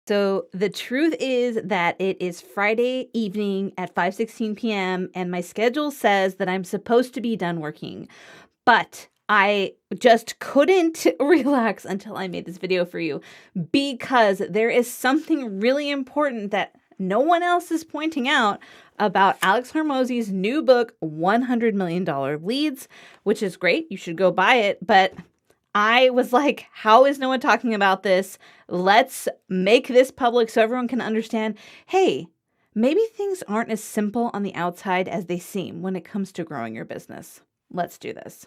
So the truth is that it is Friday evening at 5:16 p.m. and my schedule says that I'm supposed to be done working, but I just couldn't relax until I made this video for you because there is something really important that no one else is pointing out about Alex Hormozi's new book, $100 million Leads, which is great. You should go buy it. But I was like, how is no one talking about this? Let's make this public so everyone can understand, hey, maybe things aren't as simple on the outside as they seem when it comes to growing your business. Let's do this.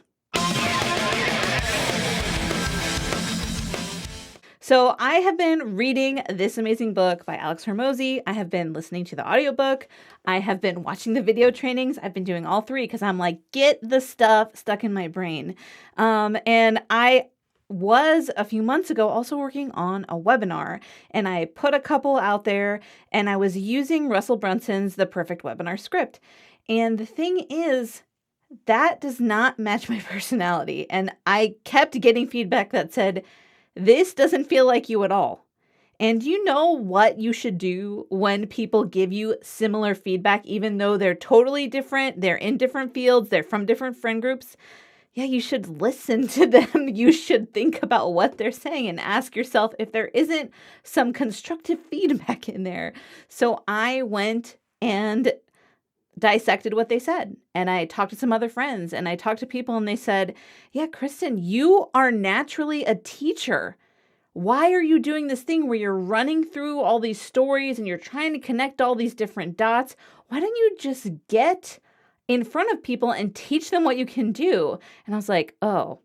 So I have been reading this amazing book by Alex Hormozi. I have been listening to the audiobook. I have been watching the video trainings. I've been doing all three because I'm like, get the stuff stuck in my brain. And I was a few months ago also working on a webinar, and I put a couple out there, and I was using Russell Brunson's The Perfect Webinar Script. And the thing is, that does not match my personality. And I kept getting feedback that said, this doesn't feel like you at all. And you know what you should do when people give you similar feedback, even though they're totally different, they're in different fields, they're from different friend groups? Yeah, you should listen to them. You should think about what they're saying and ask yourself if there isn't some constructive feedback in there. So I went and dissected what they said. And I talked to some other friends and I talked to people and they said, yeah, Kristin, you are naturally a teacher. Why are you doing this thing where you're running through all these stories and you're trying to connect all these different dots? Why don't you just get in front of people and teach them what you can do? And I was like, oh,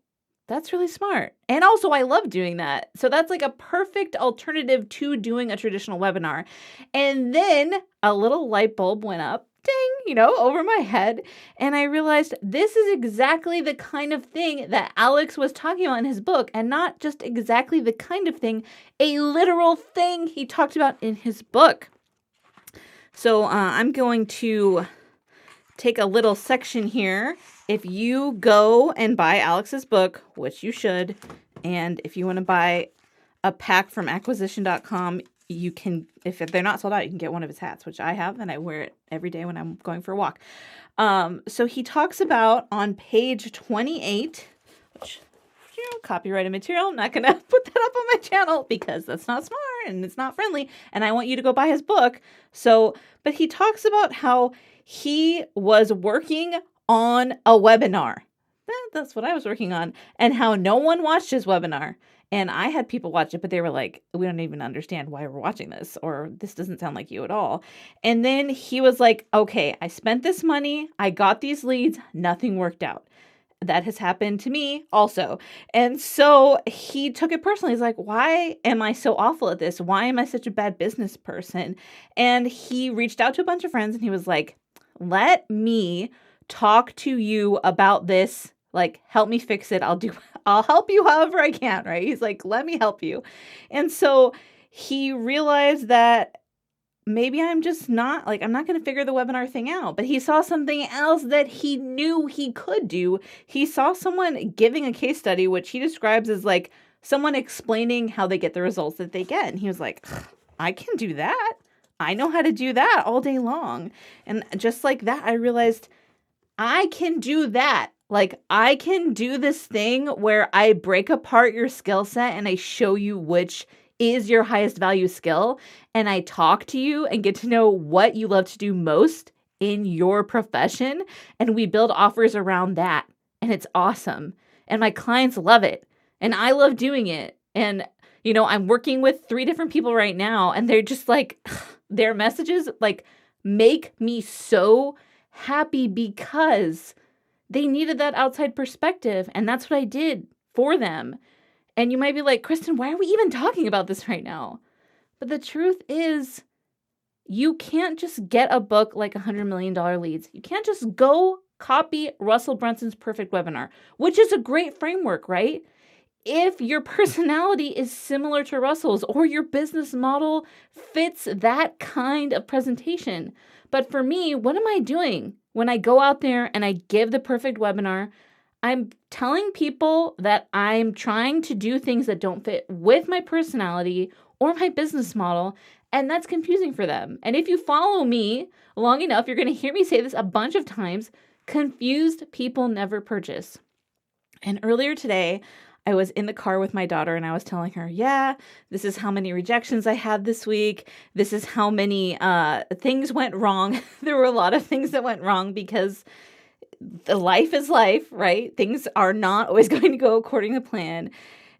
that's really smart. And also I love doing that. So that's like a perfect alternative to doing a traditional webinar. And then a little light bulb went up, ding, over my head. And I realized this is exactly the kind of thing that Alex was talking about in his book, and not just exactly the kind of thing, a literal thing he talked about in his book. So I'm going to take a little section here. If you go and buy Alex's book, which you should, and if you want to buy a pack from acquisition.com, you can, if they're not sold out, you can get one of his hats, which I have, and I wear it every day when I'm going for a walk. So he talks about on page 28, which, copyrighted material. I'm not going to put that up on my channel because that's not smart and it's not friendly. And I want you to go buy his book. But he talks about how he was working on a webinar. That's what I was working on. And how no one watched his webinar. And I had people watch it, but they were like, we don't even understand why we're watching this, or this doesn't sound like you at all. And then he was like, okay, I spent this money. I got these leads. Nothing worked out. That has happened to me also. And so he took it personally. He's like, why am I so awful at this? Why am I such a bad business person? And he reached out to a bunch of friends and he was like, let me talk to you about this. Like, help me fix it. I'll help you however I can, right? He's like, let me help you. And so he realized that maybe I'm just not, I'm not going to figure the webinar thing out. But he saw something else that he knew he could do. He saw someone giving a case study, which he describes as like someone explaining how they get the results that they get. And he was like, I can do that. I know how to do that all day long. And just like that, I realized I can do that. Like, I can do this thing where I break apart your skill set and I show you which is your highest value skill. And I talk to you and get to know what you love to do most in your profession. And we build offers around that. And it's awesome. And my clients love it. And I love doing it. And, I'm working with 3 different people right now. And they're just like, their messages make me so happy because they needed that outside perspective. And that's what I did for them. And you might be like, Kristin, why are we even talking about this right now? But the truth is, you can't just get a book like $100 million Leads. You can't just go copy Russell Brunson's Perfect Webinar, which is a great framework, right? If your personality is similar to Russell's or your business model fits that kind of presentation. But for me, what am I doing when I go out there and I give the perfect webinar? I'm telling people that I'm trying to do things that don't fit with my personality or my business model, and that's confusing for them. And if you follow me long enough, you're going to hear me say this a bunch of times. Confused people never purchase. And earlier today, I was in the car with my daughter and I was telling her, yeah, this is how many rejections I had this week. This is how many things went wrong. There were a lot of things that went wrong because the life is life, right? Things are not always going to go according to plan.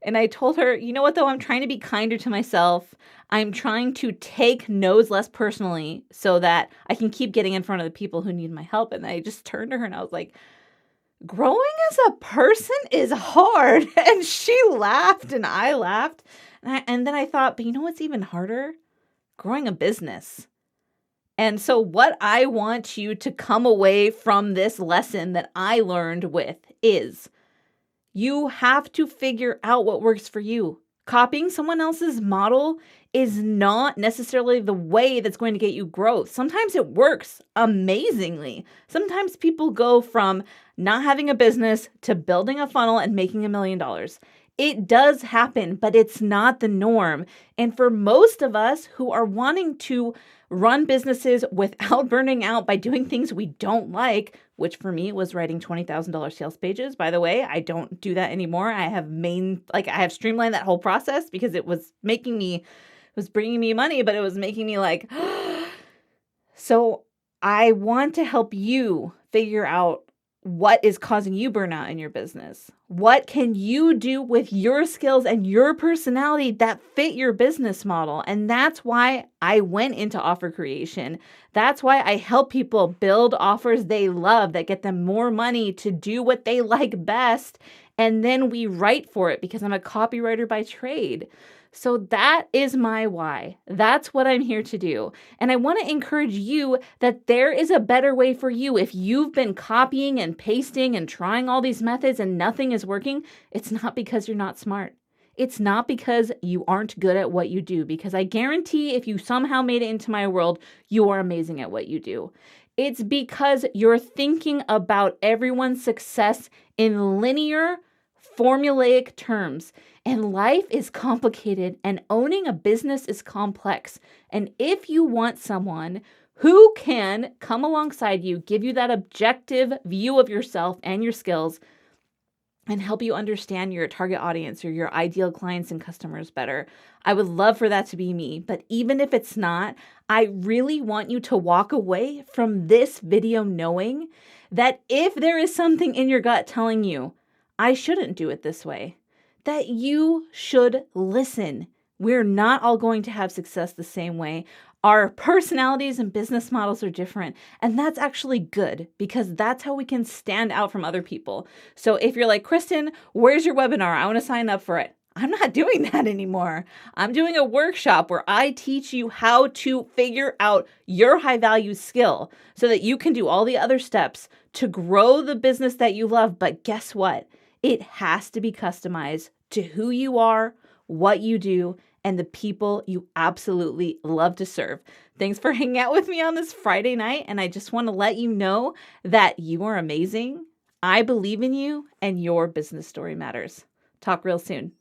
And I told her, you know what, though? I'm trying to be kinder to myself. I'm trying to take no's less personally so that I can keep getting in front of the people who need my help. And I just turned to her and I was like, growing as a person is hard. And she laughed and I laughed. And then I thought, but you know what's even harder? Growing a business. And so what I want you to come away from this lesson that I learned with is you have to figure out what works for you. Copying someone else's model is not necessarily the way that's going to get you growth. Sometimes it works amazingly. Sometimes people go from not having a business to building a funnel and making $1 million. It does happen, but it's not the norm. And for most of us who are wanting to run businesses without burning out by doing things we don't like, which for me was writing $20,000 sales pages. By the way, I don't do that anymore. I have streamlined that whole process because it was bringing me money, but it was making me like, so I want to help you figure out what is causing you burnout in your business. What can you do with your skills and your personality that fit your business model? And that's why I went into offer creation. That's why I help people build offers they love that get them more money to do what they like best. And then we write for it because I'm a copywriter by trade. So that is my why. That's what I'm here to do. And I want to encourage you that there is a better way for you. If you've been copying and pasting and trying all these methods and nothing is working, it's not because you're not smart. It's not because you aren't good at what you do, because I guarantee if you somehow made it into my world, you are amazing at what you do. It's because you're thinking about everyone's success in linear, formulaic terms. And life is complicated and owning a business is complex. And if you want someone who can come alongside you, give you that objective view of yourself and your skills, and help you understand your target audience or your ideal clients and customers better, I would love for that to be me. But even if it's not, I really want you to walk away from this video knowing that if there is something in your gut telling you, I shouldn't do it this way, that you should listen. We're not all going to have success the same way. Our personalities and business models are different. And that's actually good because that's how we can stand out from other people. So if you're like, Kristin, where's your webinar? I want to sign up for it. I'm not doing that anymore. I'm doing a workshop where I teach you how to figure out your high value skill so that you can do all the other steps to grow the business that you love. But guess what? It has to be customized to who you are, what you do, and the people you absolutely love to serve. Thanks for hanging out with me on this Friday night. And I just want to let you know that you are amazing. I believe in you and your business story matters. Talk real soon.